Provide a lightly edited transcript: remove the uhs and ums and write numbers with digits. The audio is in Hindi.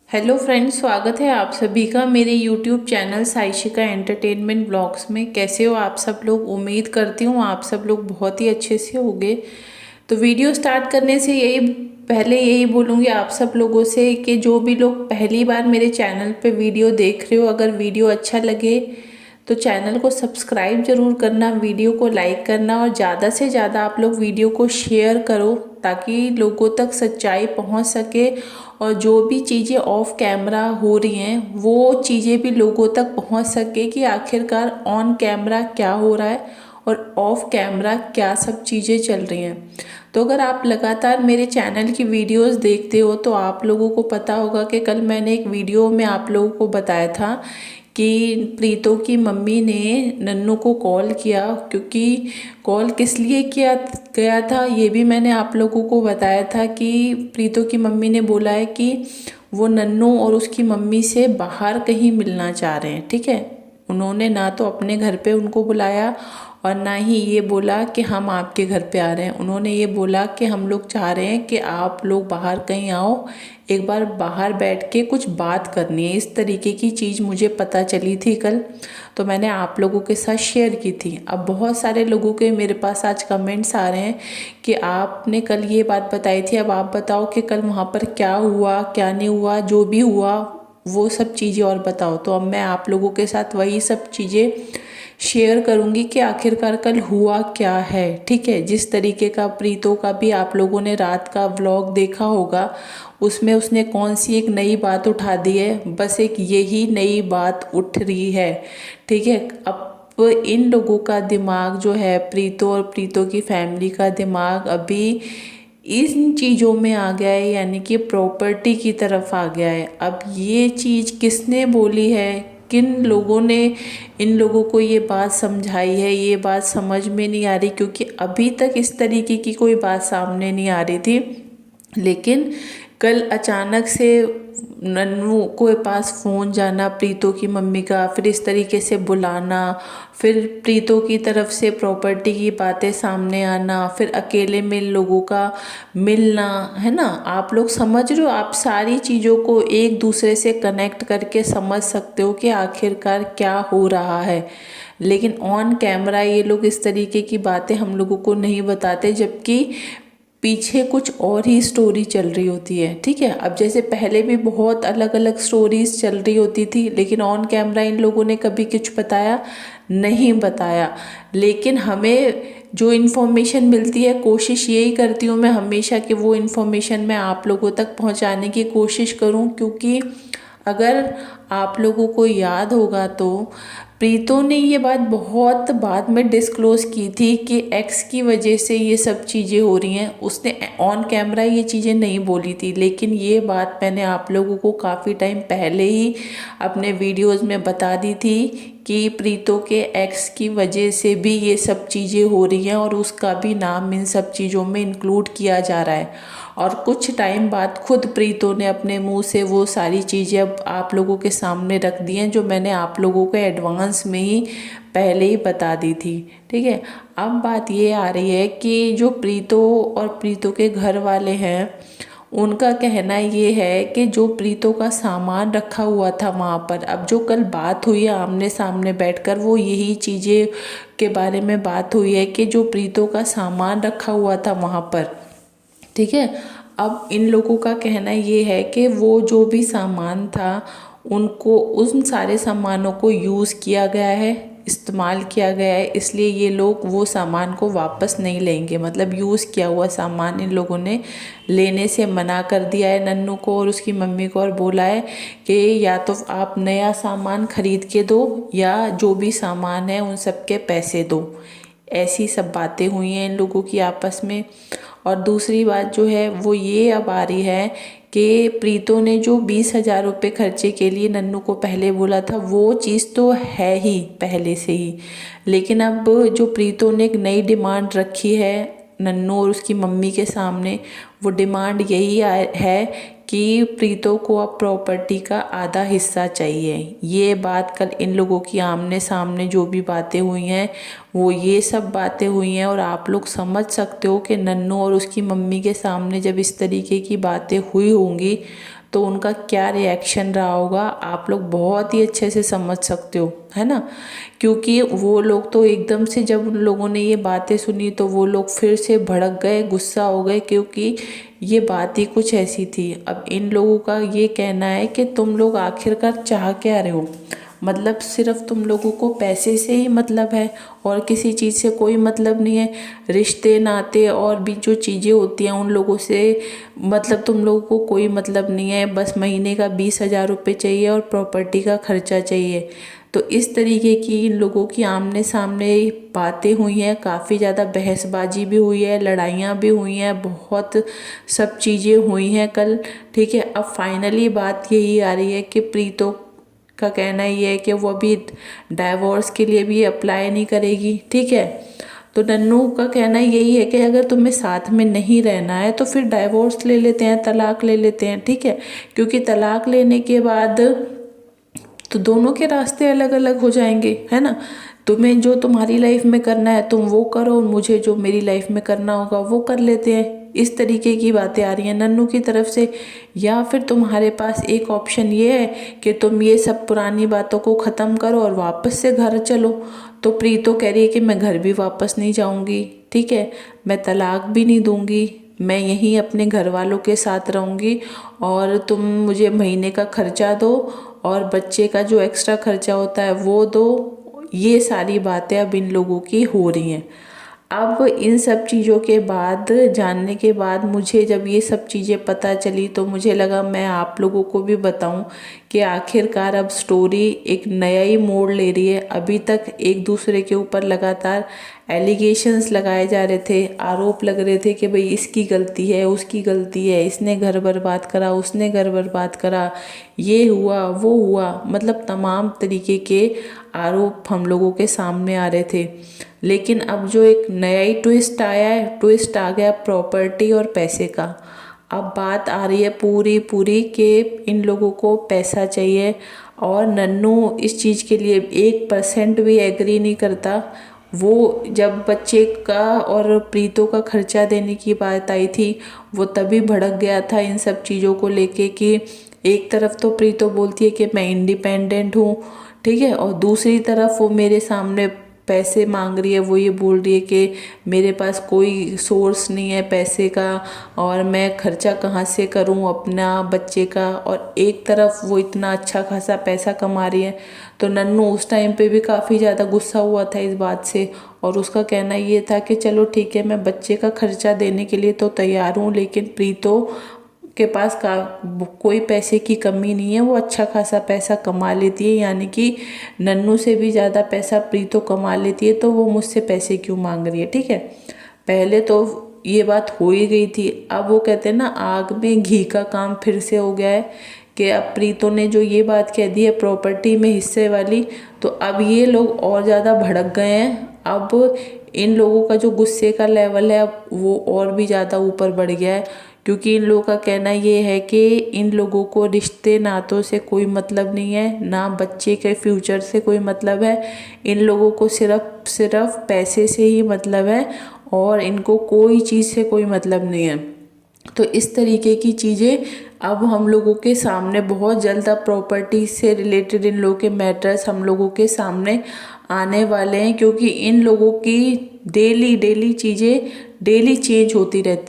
हेलो फ्रेंड्स, स्वागत है आप सभी का मेरे यूट्यूब चैनल साइशिका एंटरटेनमेंट ब्लॉग्स में। कैसे हो आप सब लोग? उम्मीद करती हूँ आप सब लोग बहुत ही अच्छे से होंगे। तो वीडियो स्टार्ट करने से यही बोलूँगी आप सब लोगों से कि जो भी लोग पहली बार मेरे चैनल पे वीडियो देख रहे हो, अगर वीडियो अच्छा लगे तो चैनल को सब्सक्राइब ज़रूर करना, वीडियो को लाइक करना और ज़्यादा से ज़्यादा आप लोग वीडियो को शेयर करो ताकि लोगों तक सच्चाई पहुंच सके और जो भी चीज़ें ऑफ कैमरा हो रही हैं वो चीज़ें भी लोगों तक पहुंच सके कि आखिरकार ऑन कैमरा क्या हो रहा है और ऑफ कैमरा क्या सब चीज़ें चल रही हैं। तो अगर आप लगातार मेरे चैनल की वीडियोस देखते हो तो आप लोगों को पता होगा कि कल मैंने एक वीडियो में आप लोगों को बताया था कि प्रीतो की मम्मी ने नन्नू को कॉल किया, क्योंकि कॉल किस लिए किया गया था ये भी मैंने आप लोगों को बताया था कि प्रीतो की मम्मी ने बोला है कि वो नन्नू और उसकी मम्मी से बाहर कहीं मिलना चाह रहे हैं। ठीक है, उन्होंने ना तो अपने घर पे उनको बुलाया और ना ही ये बोला कि हम आपके घर पे आ रहे हैं। उन्होंने ये बोला कि हम लोग चाह रहे हैं कि आप लोग बाहर कहीं आओ, एक बार बाहर बैठ के कुछ बात करनी है। इस तरीके की चीज़ मुझे पता चली थी कल, तो मैंने आप लोगों के साथ शेयर की थी। अब बहुत सारे लोगों के मेरे पास आज कमेंट्स आ रहे हैं कि आपने कल ये बात बताई थी, अब आप बताओ कि कल वहाँ पर क्या हुआ क्या नहीं हुआ, जो भी हुआ वो सब चीज़ें और बताओ। तो अब मैं आप लोगों के साथ वही सब चीज़ें शेयर करूंगी कि आखिरकार कल हुआ क्या है। ठीक है, जिस तरीके का प्रीतो का भी आप लोगों ने रात का व्लॉग देखा होगा, उसमें उसने कौन सी एक नई बात उठा दी है, बस एक यही नई बात उठ रही है। ठीक है, अब इन लोगों का दिमाग जो है, प्रीतो और प्रीतो की फैमिली का दिमाग अभी इन चीज़ों में आ गया है, यानी कि प्रॉपर्टी की तरफ आ गया है। अब ये चीज़ किसने बोली है, किन लोगों ने इन लोगों को ये बात समझाई है, ये बात समझ में नहीं आ रही, क्योंकि अभी तक इस तरीके की कोई बात सामने नहीं आ रही थी। लेकिन कल अचानक से नन्नू के पास फ़ोन जाना प्रीतो की मम्मी का, फिर इस तरीके से बुलाना, फिर प्रीतो की तरफ से प्रॉपर्टी की बातें सामने आना, फिर अकेले में लोगों का मिलना, है ना। आप लोग समझ रहे हो, आप सारी चीज़ों को एक दूसरे से कनेक्ट करके समझ सकते हो कि आखिरकार क्या हो रहा है। लेकिन ऑन कैमरा ये लोग इस तरीके की बातें हम लोगों को नहीं बताते, जबकि पीछे कुछ और ही स्टोरी चल रही होती है। ठीक है, अब जैसे पहले भी बहुत अलग अलग स्टोरीज चल रही होती थी, लेकिन ऑन कैमरा इन लोगों ने कभी कुछ बताया नहीं बताया। लेकिन हमें जो इन्फॉर्मेशन मिलती है, कोशिश यही करती हूँ मैं हमेशा कि वो इन्फॉर्मेशन मैं आप लोगों तक पहुँचाने की कोशिश करूँ, क्योंकि अगर आप लोगों को याद होगा तो प्रीतो ने ये बात बहुत बाद में डिस्क्लोज की थी कि एक्स की वजह से ये सब चीज़ें हो रही हैं। उसने ऑन कैमरा ये चीज़ें नहीं बोली थी, लेकिन ये बात मैंने आप लोगों को काफ़ी टाइम पहले ही अपने वीडियोस में बता दी थी कि प्रीतो के एक्स की वजह से भी ये सब चीज़ें हो रही हैं और उसका भी नाम इन सब चीज़ों में इंक्लूड किया जा रहा है। और कुछ टाइम बाद खुद प्रीतो ने अपने मुंह से वो सारी चीज़ें अब आप लोगों के सामने रख दी हैं, जो मैंने आप लोगों को एडवांस में ही पहले ही बता दी थी। ठीक है, अब बात ये आ रही है कि जो प्रीतो और प्रीतो के घर वाले हैं, उनका कहना ये है कि जो प्रीतो का सामान रखा हुआ था वहाँ पर, अब जो कल बात हुई है आमने सामने बैठकर, वो यही चीज़ें के बारे में बात हुई है कि जो प्रीतो का सामान रखा हुआ था वहाँ पर। ठीक है, अब इन लोगों का कहना ये है कि वो जो भी सामान था उनको, उन सारे सामानों को यूज़ किया गया है, इस्तेमाल किया गया है, इसलिए ये लोग वो सामान को वापस नहीं लेंगे। मतलब यूज़ किया हुआ सामान इन लोगों ने लेने से मना कर दिया है नन्नू को और उसकी मम्मी को, और बोला है कि या तो आप नया सामान खरीद के दो या जो भी सामान है उन सब के पैसे दो। ऐसी सब बातें हुई हैं इन लोगों की आपस में। और दूसरी बात जो है वो ये अब आ रही है कि प्रीतो ने जो 20,000 रुपये खर्चे के लिए नन्नू को पहले बोला था, वो चीज़ तो है ही पहले से ही, लेकिन अब जो प्रीतो ने एक नई डिमांड रखी है नन्नू और उसकी मम्मी के सामने, वो डिमांड यही है कि प्रीतो को अब प्रॉपर्टी का आधा हिस्सा चाहिए। ये बात कल इन लोगों की आमने सामने जो भी बातें हुई हैं वो ये सब बातें हुई हैं, और आप लोग समझ सकते हो कि नन्नू और उसकी मम्मी के सामने जब इस तरीके की बातें हुई होंगी तो उनका क्या रिएक्शन रहा होगा आप लोग बहुत ही अच्छे से समझ सकते हो, है ना। क्योंकि वो लोग तो एकदम से जब उन लोगों ने ये बातें सुनी तो वो लोग फिर से भड़क गए, गुस्सा हो गए, क्योंकि ये बात ही कुछ ऐसी थी। अब इन लोगों का ये कहना है कि तुम लोग आखिरकार चाह क्या रहे हो, मतलब सिर्फ तुम लोगों को पैसे से ही मतलब है और किसी चीज़ से कोई मतलब नहीं है। रिश्ते नाते और भी जो चीज़ें होती हैं उन लोगों से मतलब तुम लोगों को कोई मतलब नहीं है। बस महीने का 20,000 रुपये चाहिए और प्रॉपर्टी का खर्चा चाहिए। तो इस तरीके की इन लोगों की आमने सामने बातें हुई हैं, काफ़ी ज़्यादा बहसबाजी भी हुई है, लड़ाइयाँ भी हुई हैं, बहुत सब चीज़ें हुई हैं कल। ठीक है, अब फाइनली बात यही आ रही है कि प्रीतो का कहना ये है कि वो अभी डाइवोर्स के लिए भी अप्लाई नहीं करेगी। ठीक है, तो नन्नू का कहना यही है कि अगर तुम्हें साथ में नहीं रहना है तो फिर डाइवोर्स ले लेते हैं, तलाक ले लेते हैं। ठीक है, क्योंकि तलाक लेने के बाद तो दोनों के रास्ते अलग अलग हो जाएंगे, है ना। तुम्हें जो तुम्हारी लाइफ में करना है तुम वो करो, मुझे जो मेरी लाइफ में करना होगा वो कर लेते हैं। इस तरीके की बातें आ रही हैं नन्नू की तरफ से। या फिर तुम्हारे पास एक ऑप्शन ये है कि तुम ये सब पुरानी बातों को ख़त्म करो और वापस से घर चलो। तो प्रीतो कह रही है कि मैं घर भी वापस नहीं जाऊंगी, ठीक है, मैं तलाक भी नहीं दूंगी, मैं यहीं अपने घर वालों के साथ रहूंगी और तुम मुझे महीने का खर्चा दो और बच्चे का जो एक्स्ट्रा खर्चा होता है वो दो। ये सारी बातें अब इन लोगों की हो रही हैं। अब इन सब चीज़ों के बाद जानने के बाद मुझे जब ये सब चीज़ें पता चली तो मुझे लगा मैं आप लोगों को भी बताऊं कि आखिरकार अब स्टोरी एक नया ही मोड़ ले रही है। अभी तक एक दूसरे के ऊपर लगातार एलिगेशंस लगाए जा रहे थे, आरोप लग रहे थे कि भाई इसकी गलती है, उसकी गलती है, इसने घर बर्बाद करा, उसने घर बर्बाद करा, ये हुआ वो हुआ, मतलब तमाम तरीके के आरोप हम लोगों के सामने आ रहे थे। लेकिन अब जो एक नया ही ट्विस्ट आया है, ट्विस्ट आ गया प्रॉपर्टी और पैसे का। अब बात आ रही है पूरी पूरी कि इन लोगों को पैसा चाहिए और नन्नू इस चीज़ के लिए 1% भी एग्री नहीं करता। वो जब बच्चे का और प्रीतो का खर्चा देने की बात आई थी वो तभी भड़क गया था इन सब चीज़ों को लेके कि एक तरफ तो प्रीतो बोलती है कि मैं इंडिपेंडेंट हूँ, ठीक है, और दूसरी तरफ वो मेरे सामने पैसे मांग रही है। वो ये बोल रही है कि मेरे पास कोई सोर्स नहीं है पैसे का और मैं खर्चा कहाँ से करूँ अपना बच्चे का, और एक तरफ वो इतना अच्छा खासा पैसा कमा रही है। तो नन्नू उस टाइम पे भी काफ़ी ज़्यादा गुस्सा हुआ था इस बात से और उसका कहना ये था कि चलो ठीक है मैं बच्चे का खर्चा देने के लिए तो तैयार हूँ, लेकिन प्रीतो के पास कोई पैसे की कमी नहीं है, वो अच्छा खासा पैसा कमा लेती है, यानी कि नन्नू से भी ज़्यादा पैसा प्रीतो कमा लेती है, तो वो मुझसे पैसे क्यों मांग रही है। ठीक है, पहले तो ये बात हो ही गई थी। अब वो कहते हैं ना आग में घी का काम फिर से हो गया है कि अब प्रीतो ने जो ये बात कह दी है प्रॉपर्टी में हिस्से वाली, तो अब ये लोग और ज़्यादा भड़क गए हैं। अब इन लोगों का जो गुस्से का लेवल है अब वो और भी ज़्यादा ऊपर बढ़ गया है, क्योंकि इन लोगों का कहना ये है कि इन लोगों को रिश्ते नातों से कोई मतलब नहीं है, ना बच्चे के फ्यूचर से कोई मतलब है। इन लोगों को सिर्फ पैसे से ही मतलब है और इनको कोई चीज़ से कोई मतलब नहीं है। तो इस तरीके की चीज़ें अब हम लोगों के सामने बहुत जल्द प्रॉपर्टी से रिलेटेड इन लोगों के मैटर्स हम लोगों के सामने आने वाले हैं, क्योंकि इन लोगों की डेली चीज़ें डेली चेंज होती रहती